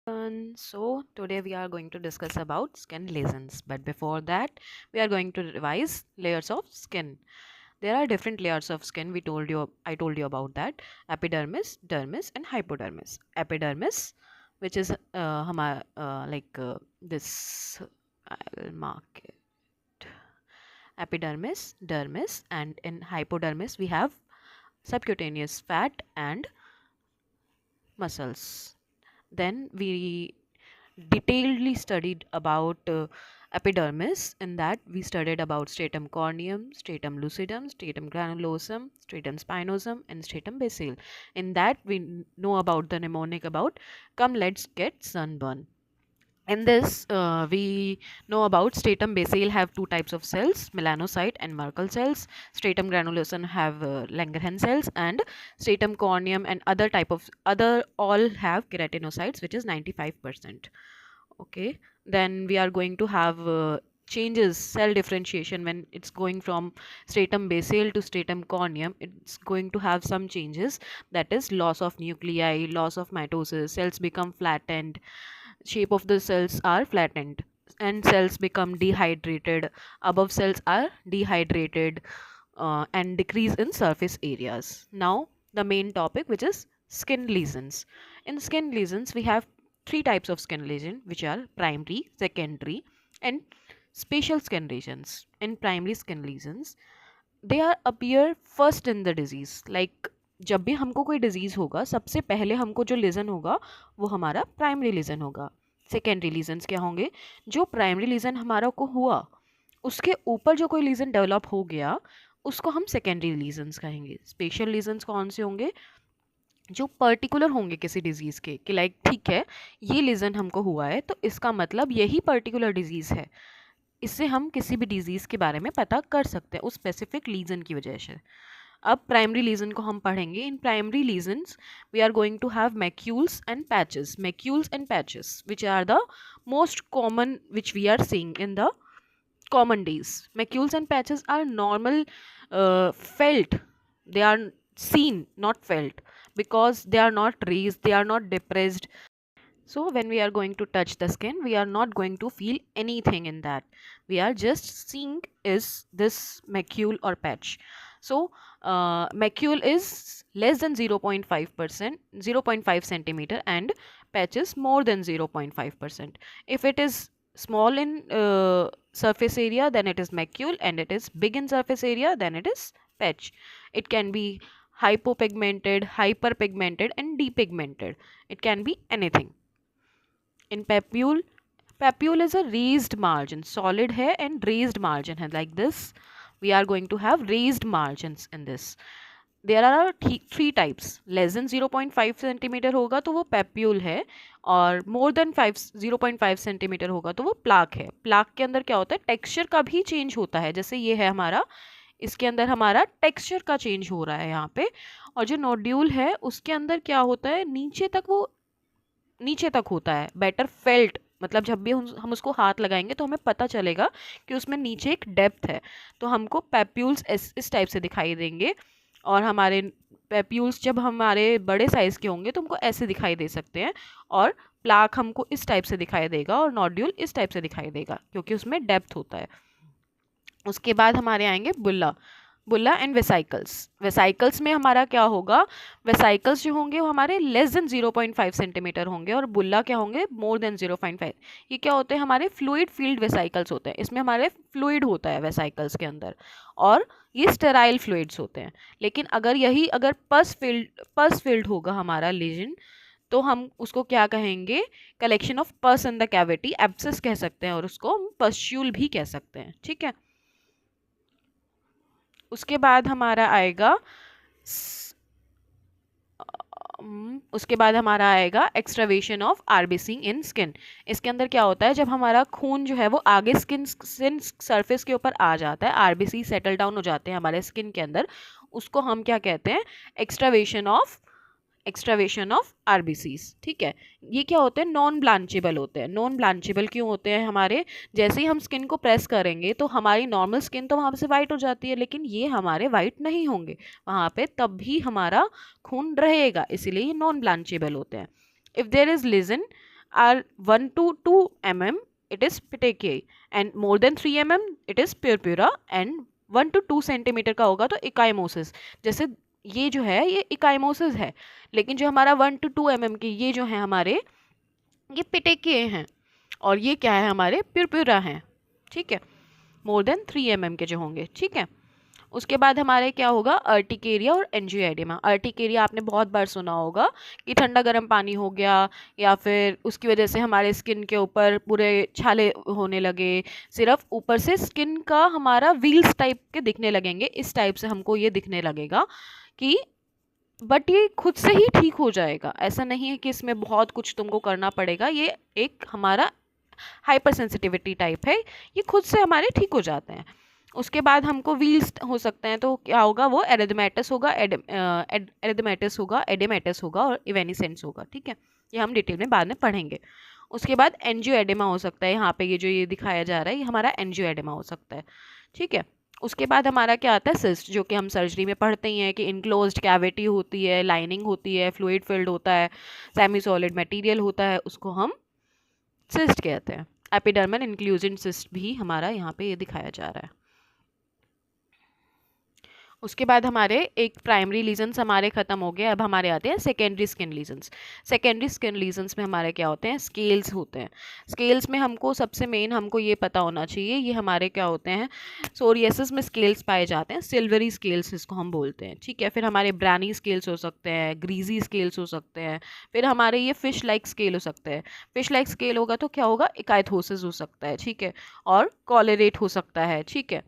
So today we are going to discuss about skin lesions, but before that we are going to revise layers of skin. There are different layers of skin. I told you about that: epidermis, dermis, and hypodermis. Epidermis, which is this. I'll mark it. Epidermis, dermis, and in hypodermis we have subcutaneous fat and muscles. Then we detailedly studied about epidermis. In that we studied about stratum corneum, stratum lucidum, stratum granulosum, stratum spinosum, and stratum basale. In that we know about the mnemonic about come let's get sunburn. In this, we know about stratum basale have two types of cells, melanocyte and Merkel cells. Stratum granulosum have Langerhans cells, and stratum corneum and other all have keratinocytes, which is 95%. Okay, then we are going to have changes, cell differentiation. When it's going from stratum basale to stratum corneum, it's going to have some changes, that is loss of nuclei, loss of mitosis, cells become flattened, shape of the cells are flattened, and cells become dehydrated, above cells are dehydrated, and decrease in surface areas. Now the main topic, which is skin lesions. In skin lesions we have three types of skin lesion, which are primary, secondary, and spatial skin lesions. In primary skin lesions, they are appear first in the disease. Like जब भी हमको कोई disease होगा, सबसे पहले हमको जो legion होगा वो हमारा प्राइमरी लीजन होगा. सेकेंडरी लीजन्स क्या होंगे? जो प्राइमरी लीजन हमारा को हुआ उसके ऊपर जो कोई लीजन डेवलप हो गया उसको हम सेकेंडरी लीजन्स कहेंगे. स्पेशल लीजन्स कौन से होंगे? जो पर्टिकुलर होंगे किसी डिजीज़ के, कि लाइक ठीक है ये लीजन हमको हुआ है तो इसका मतलब यही पर्टिकुलर डिजीज़ है. इससे हम किसी भी डिजीज़ के बारे में पता कर सकते हैं उस स्पेसिफिक लीजन की वजह से. अब प्राइमरी लीजन को हम पढ़ेंगे. In primary lesions we are going to have macules and patches. Macules and patches which are the most common which we are seeing in the common days. Macules and patches are normal, felt. They are seen, not felt, because they are not raised, they are not depressed. So when we are going to touch the skin, we are not going to feel anything in that. We are just seeing is this macule or patch. So macule is less than 0.5%, 0.5 centimeter, and patch is more than 0.5%. If it is small in surface area, then it is macule, and it is big in surface area, then it is patch. It can be hypopigmented, hyperpigmented, and depigmented. It can be anything. In papule, papule is a raised margin, solid है and raised margin है, like this. We are going to have raised margins in this. There are three types. Less than 0.5 centimetre होगा तो वो papule है, और more than 0.5 centimetre होगा तो वो प्लाक है. प्लाक के अंदर क्या होता है? टेक्सचर का भी चेंज होता है. जैसे ये है हमारा, इसके अंदर हमारा टेक्सचर का चेंज हो रहा है यहाँ पे. और जो नोड्यूल है उसके अंदर क्या होता है? नीचे तक होता है, बेटर फेल्ट. मतलब जब भी हम उसको हाथ लगाएंगे तो हमें पता चलेगा कि उसमें नीचे एक डेप्थ है. तो हमको पेप्यूल्स इस टाइप से दिखाई देंगे, और हमारे पेप्यूल्स जब हमारे बड़े साइज़ के होंगे तो हमको ऐसे दिखाई दे सकते हैं, और प्लाक हमको इस टाइप से दिखाई देगा, और नोड्यूल इस टाइप से दिखाई देगा, क्योंकि उसमें डेप्थ होता है. उसके बाद हमारे आएंगे बुल्ला. बुल्ला एंड वेसाइकल्स. वेसाइकल्स में हमारा क्या होगा? वेसाइकल्स जो होंगे वो हमारे लेस देन 0.5 सेंटीमीटर होंगे, और बुल्ला क्या होंगे? More than 0.5. ये क्या होते हैं? हमारे फ्लूइड फील्ड वेसाइकल्स होते हैं. इसमें हमारे फ्लूइड होता है वेसाइकल्स के अंदर, और ये स्टेराइल फ्लूइड्स होते हैं. लेकिन अगर पस फील्ड होगा हमारा लीजन, तो हम उसको क्या कहेंगे? कलेक्शन ऑफ पस इन द कैविटी, एब्सेस कह सकते हैं, और उसको हम पस्ट्यूल भी कह सकते हैं. ठीक है. उसके बाद हमारा आएगा एक्सट्रावेशन ऑफ आरबीसी इन स्किन. इसके अंदर क्या होता है? जब हमारा खून जो है वो आगे स्किन सरफेस के ऊपर आ जाता है, आरबीसी सेटल डाउन हो जाते हैं हमारे स्किन के अंदर, उसको हम क्या कहते हैं? एक्सट्रावेशन ऑफ आरबीसीज. ठीक है. ये क्या होते हैं? नॉन ब्लांचेबल होते हैं. नॉन ब्लांचेबल क्यों होते हैं? हमारे जैसे ही हम स्किन को प्रेस करेंगे तो हमारी नॉर्मल स्किन तो वहाँ से वाइट हो जाती है, लेकिन ये हमारे वाइट नहीं होंगे वहाँ पे, तब भी हमारा खून रहेगा, इसीलिए ये नॉन ब्लांचेबल होते हैं. If there is lesion are 1 to 2 mm it is petechiae and more than 3 mm it is purpura and 1 to 2 centimetre का होगा तो इकाइमोसिस। जैसे ये जो है ये इकाइमोसिस है, लेकिन जो हमारा 1 to 2 mm के ये जो है हमारे ये पेटेकिए हैं और ये क्या है हमारे पिरपिरा हैं। ठीक है, मोर देन 3 mm के जो होंगे। ठीक है, उसके बाद हमारे क्या होगा अर्टिकेरिया और एंजियोएडेमा। अर्टिकेरिया आपने बहुत बार सुना होगा कि ठंडा गर्म पानी हो गया या फिर उसकी वजह से हमारे स्किन के ऊपर पूरे छाले होने लगे, सिर्फ ऊपर से स्किन का हमारा व्हील्स टाइप के दिखने लगेंगे, इस टाइप से हमको ये दिखने लगेगा कि बट ये खुद से ही ठीक हो जाएगा। ऐसा नहीं है कि इसमें बहुत कुछ तुमको करना पड़ेगा, ये एक हमारा हाइपर सेंसिटिविटी टाइप है, ये खुद से हमारे ठीक हो जाते हैं। उसके बाद हमको व्हील्स हो सकते हैं, तो क्या होगा वो एरिथमेटस होगा, एरिथमेटस होगा, एडेमेटस होगा और इवेनिसेंस होगा। ठीक है, ये हम डिटेल में बाद में पढ़ेंगे। उसके बाद एंजियोएडेमा हो सकता है, यहाँ पे ये जो ये दिखाया जा रहा है ये हमारा एंजियोएडेमा हो सकता है। ठीक है, उसके बाद हमारा क्या आता है सिस्ट, जो कि हम सर्जरी में पढ़ते ही हैं कि इनक्लोज्ड कैविटी होती है, लाइनिंग होती है, फ्लूइड फिल्ड होता है, सेमी सॉलिड मटेरियल होता है, उसको हम सिस्ट कहते हैं। एपिडर्मल इंक्लूजन सिस्ट भी हमारा यहाँ पे ये दिखाया जा रहा है। उसके बाद हमारे एक प्राइमरी लीजन्स हमारे ख़त्म हो गए, अब हमारे आते हैं secondary skin lesions. Secondary skin lesions में हमारे क्या होते हैं स्केल्स होते हैं। स्केल्स में हमको सबसे मेन हमको ये पता होना चाहिए, ये हमारे क्या होते हैं सोरियासिस में स्केल्स पाए जाते हैं, सिल्वरी स्केल्स इसको हम बोलते हैं। ठीक है, फिर हमारे ब्रानी स्केल्स हो सकते हैं, ग्रीजी स्केल्स हो सकते हैं, फिर हमारे ये फिश लाइक स्केल हो सकते हैं। फिश लाइक स्केल होगा तो क्या होगा इकाइथोसिस हो सकता है। ठीक है, और कॉलरेट हो सकता है। ठीक है,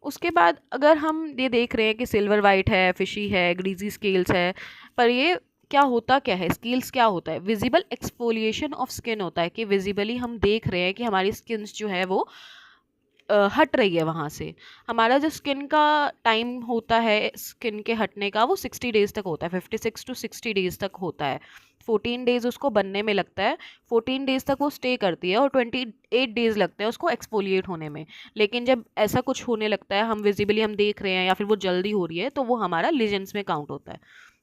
उसके बाद अगर हम ये देख रहे हैं कि सिल्वर वाइट है, फिशी है, ग्रीजी स्केल्स है, पर ये क्या होता क्या है स्केल्स क्या होता है विजिबल एक्सफोलिएशन ऑफ स्किन होता है कि विजिबली हम देख रहे हैं कि हमारी स्किन जो है वो हट रही है वहाँ से। हमारा जो स्किन का टाइम होता है स्किन के हटने का वो 60 डेज़ तक होता है, 56 to 60 डेज़ तक होता है। 14 डेज़ उसको बनने में लगता है, 14 डेज़ तक वो स्टे करती है और 28 डेज़ लगते हैं उसको एक्सफोलिएट होने में। लेकिन जब ऐसा कुछ होने लगता है, हम विजिबली हम देख रहे हैं या फिर वो जल्दी हो रही है, तो वो हमारा लीजेंस में काउंट होता है।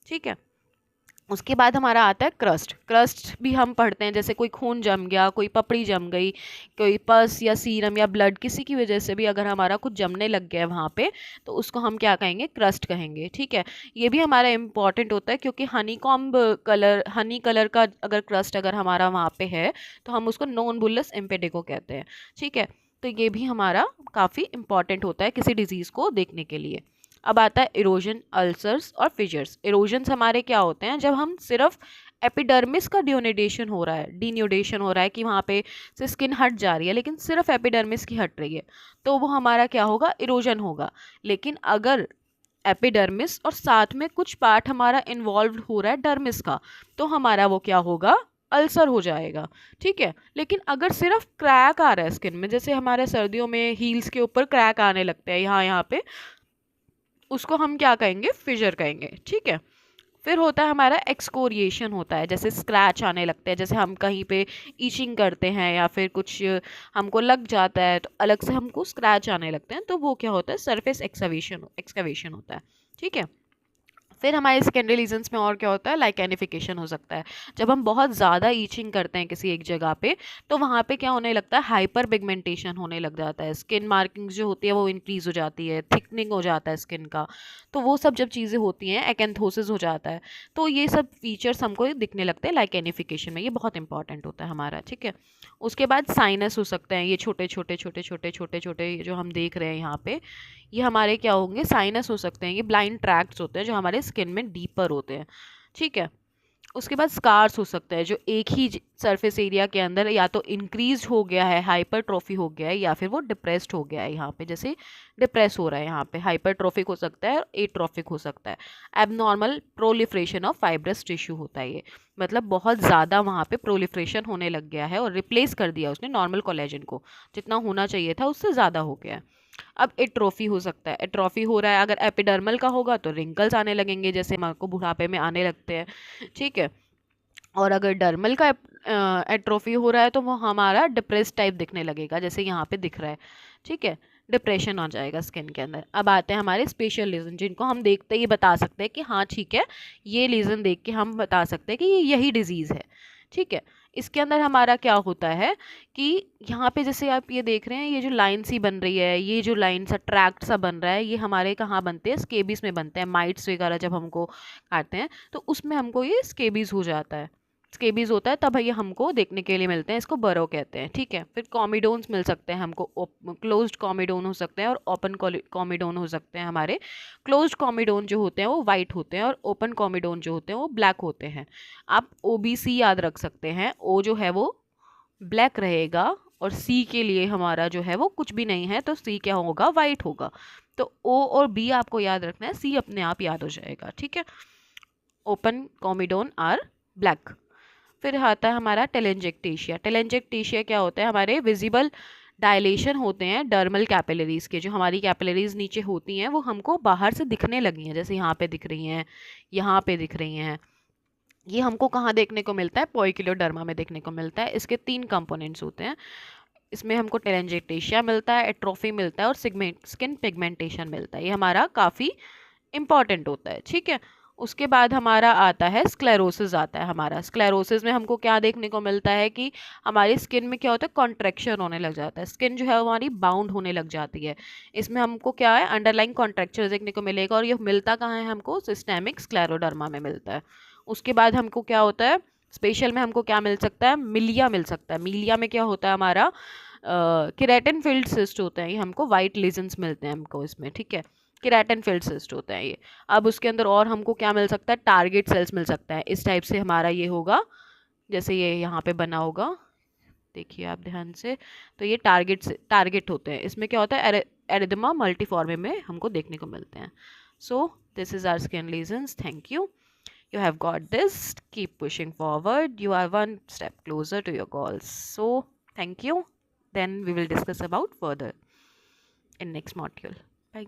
ठीक है, उसके बाद हमारा आता है क्रस्ट। क्रस्ट भी हम पढ़ते हैं, जैसे कोई खून जम गया, कोई पपड़ी जम गई, कोई पस या सीरम या ब्लड किसी की वजह से भी अगर हमारा कुछ जमने लग गया है वहाँ पे, तो उसको हम क्या कहेंगे क्रस्ट कहेंगे। ठीक है, ये भी हमारा इम्पॉर्टेंट होता है क्योंकि हनी कलर का अगर क्रस्ट अगर हमारा वहाँ पे है तो हम उसको नॉन बुलस एम्पेडिको कहते हैं। ठीक है, तो ये भी हमारा काफ़ी इम्पॉर्टेंट होता है किसी डिजीज़ को देखने के लिए। अब आता है इरोजन, अल्सर्स और फिजर्स। इरोजन्स हमारे क्या होते हैं जब हम सिर्फ एपिडर्मिस का डियोनिडेशन हो रहा है, डीन्यूडेशन हो रहा है कि वहाँ पे से स्किन हट जा रही है लेकिन सिर्फ एपिडर्मिस की हट रही है, तो वो हमारा क्या होगा इरोजन होगा। लेकिन अगर एपिडर्मिस और साथ में कुछ पार्ट हमारा इन्वॉल्व हो रहा है डर्मिस का, तो हमारा वो क्या होगा अल्सर हो जाएगा। ठीक है, लेकिन अगर सिर्फ क्रैक आ रहा है स्किन में, जैसे हमारे सर्दियों में हील्स के ऊपर क्रैक आने लगते हैं यहाँ पे, उसको हम क्या कहेंगे फिजर कहेंगे। ठीक है, फिर होता है हमारा एक्सकोरिएशन होता है, जैसे स्क्रैच आने लगते हैं, जैसे हम कहीं पे ईचिंग करते हैं या फिर कुछ हमको लग जाता है तो अलग से हमको स्क्रैच आने लगते हैं, तो वो क्या होता है सरफेस एक्सकवेशन होता है। ठीक है, फिर हमारे सेकेंडरी लीजन्स में और क्या होता है लाइकेनिफिकेशन हो सकता है। जब हम बहुत ज़्यादा ईचिंग करते हैं किसी एक जगह पे, तो वहाँ पे क्या होने लगता है हाइपर पिगमेंटेशन होने लग जाता है, स्किन मार्किंग्स जो होती है वो इंक्रीज हो जाती है, थिकनिंग हो जाता है स्किन का, तो वो सब जब चीज़ें होती हैं एक्एंथोसिस हो जाता है, तो ये सब फीचर्स हमको दिखने लगते हैं लाइकेनिफिकेशन में, ये बहुत इंपॉर्टेंट होता है हमारा। ठीक है, उसके बाद साइनस हो सकते हैं, ये छोटे छोटे छोटे छोटे छोटे छोटे जो हम देख रहे हैं यहाँ पे, ये हमारे क्या होंगे साइनस हो सकते हैं, ये ब्लाइंड ट्रैक्ट्स होते हैं जो हमारे स्किन में डीपर होते हैं। ठीक है, उसके बाद स्कार्स हो सकते हैं जो एक ही सरफेस एरिया के अंदर या तो इंक्रीज हो गया है, हाइपरट्रोफी हो गया है, या फिर वो डिप्रेस्ड हो गया है। यहाँ पे जैसे डिप्रेस हो रहा है, यहाँ पे हाइपरट्रोफिक हो सकता है और एट्रोफिक हो सकता है। Abnormal proliferation of fibrous tissue होता है ये, मतलब बहुत ज़्यादा वहाँ पे प्रोलिफ्रेशन होने लग गया है और रिप्लेस कर दिया उसने नॉर्मल कोलेजन को, जितना होना चाहिए था उससे ज़्यादा हो गया है। अब एट्रोफी हो सकता है, एट्रोफी हो रहा है अगर एपिडर्मल का होगा तो रिंकल्स आने लगेंगे जैसे हमारे को बुढ़ापे में आने लगते हैं। ठीक है, और अगर डर्मल का एट्रोफी हो रहा है तो वो हमारा डिप्रेस टाइप दिखने लगेगा जैसे यहाँ पे दिख रहा है। ठीक है, डिप्रेशन आ जाएगा स्किन के अंदर। अब आते हैं हमारे स्पेशल लीजन, जिनको हम देखते ही बता सकते हैं कि हाँ ठीक है, ये लीजन देख के हम बता सकते हैं कि ये यही डिजीज़ है। ठीक है, इसके अंदर हमारा क्या होता है कि यहाँ पे जैसे आप ये देख रहे हैं, ये जो लाइन सी बन रही है, ये जो लाइन सा ट्रैक्ट सा बन रहा है, ये हमारे कहाँ बनते हैं, स्केबीज में बनते हैं। माइट्स वगैरह जब हमको काटते हैं तो उसमें हमको ये स्केबीज हो जाता है, स्केबीज होता है, तब ये हमको देखने के लिए मिलते हैं, इसको बरो कहते हैं। ठीक है, फिर कॉमिडोन्स मिल सकते हैं हमको, क्लोज्ड कॉमिडोन हो सकते हैं और ओपन कॉमिडोन हो सकते हैं हमारे। क्लोज्ड कॉमिडोन जो होते हैं वो वाइट होते हैं और ओपन कॉमिडोन जो होते हैं वो ब्लैक होते हैं। आप OBC याद रख सकते हैं, ओ जो है वो ब्लैक रहेगा और सी के लिए हमारा जो है वो कुछ भी नहीं है, तो सी क्या होगा, वाइट होगा। तो ओ और बी आपको याद रखना है, सी अपने आप याद हो जाएगा। ठीक है, ओपन कॉमिडोन आर ब्लैक। फिर आता है हमारा टेलेंजेक्टेशिया। टेलेंजेक्टेशिया क्या होता है, हमारे विजिबल डायलेशन होते हैं डर्मल कैपिलरीज के, जो हमारी कैपिलरीज नीचे होती हैं वो हमको बाहर से दिखने लगी हैं, जैसे यहाँ पे दिख रही हैं, यहाँ पे दिख रही हैं। ये हमको कहाँ देखने को मिलता है, पोइकिलोडर्मा में देखने को मिलता है। इसके 3 कंपोनेंट्स होते हैं, इसमें हमको टेलेंजेक्टेशिया मिलता है, एट्रोफी मिलता है और स्किन पिगमेंटेशन मिलता है। ये हमारा काफ़ी इंपॉर्टेंट होता है। ठीक है, उसके बाद हमारा आता है स्क्लेरोसिस आता है। हमारा स्क्लेरोसिस में हमको क्या देखने को मिलता है कि हमारी स्किन में क्या होता है, कॉन्ट्रैक्शन होने लग जाता है, स्किन जो है हमारी बाउंड होने लग जाती है। इसमें हमको क्या है, अंडरलाइन कॉन्ट्रैक्चर देखने को मिलेगा, और ये मिलता कहाँ है हमको, सिस्टेमिक स्क्लेरोडर्मा में मिलता है। उसके बाद हमको क्या होता है, स्पेशल में हमको क्या मिल सकता है, मिलिया मिल सकता है। मिलिया में क्या होता है हमारा, केराटिन फील्ड सिस्ट होते हैं, ये हमको वाइट लीजन्स मिलते हैं हमको इसमें। ठीक है, केराटिन फील्ड सिस्ट होते हैं ये। अब उसके अंदर और हमको क्या मिल सकता है, टारगेट सेल्स मिल सकता है। इस टाइप से हमारा ये होगा, जैसे ये यहाँ पे बना होगा, देखिए आप ध्यान से, तो ये टारगेट होते हैं। इसमें क्या होता है, एरिथमा मल्टीफॉर्मे में हमको देखने को मिलते हैं। So this is our skin lesions. Thank you, you have got this, keep pushing forward, you are one step closer to your goals. So thank you, then we will discuss about further in next module. Bye.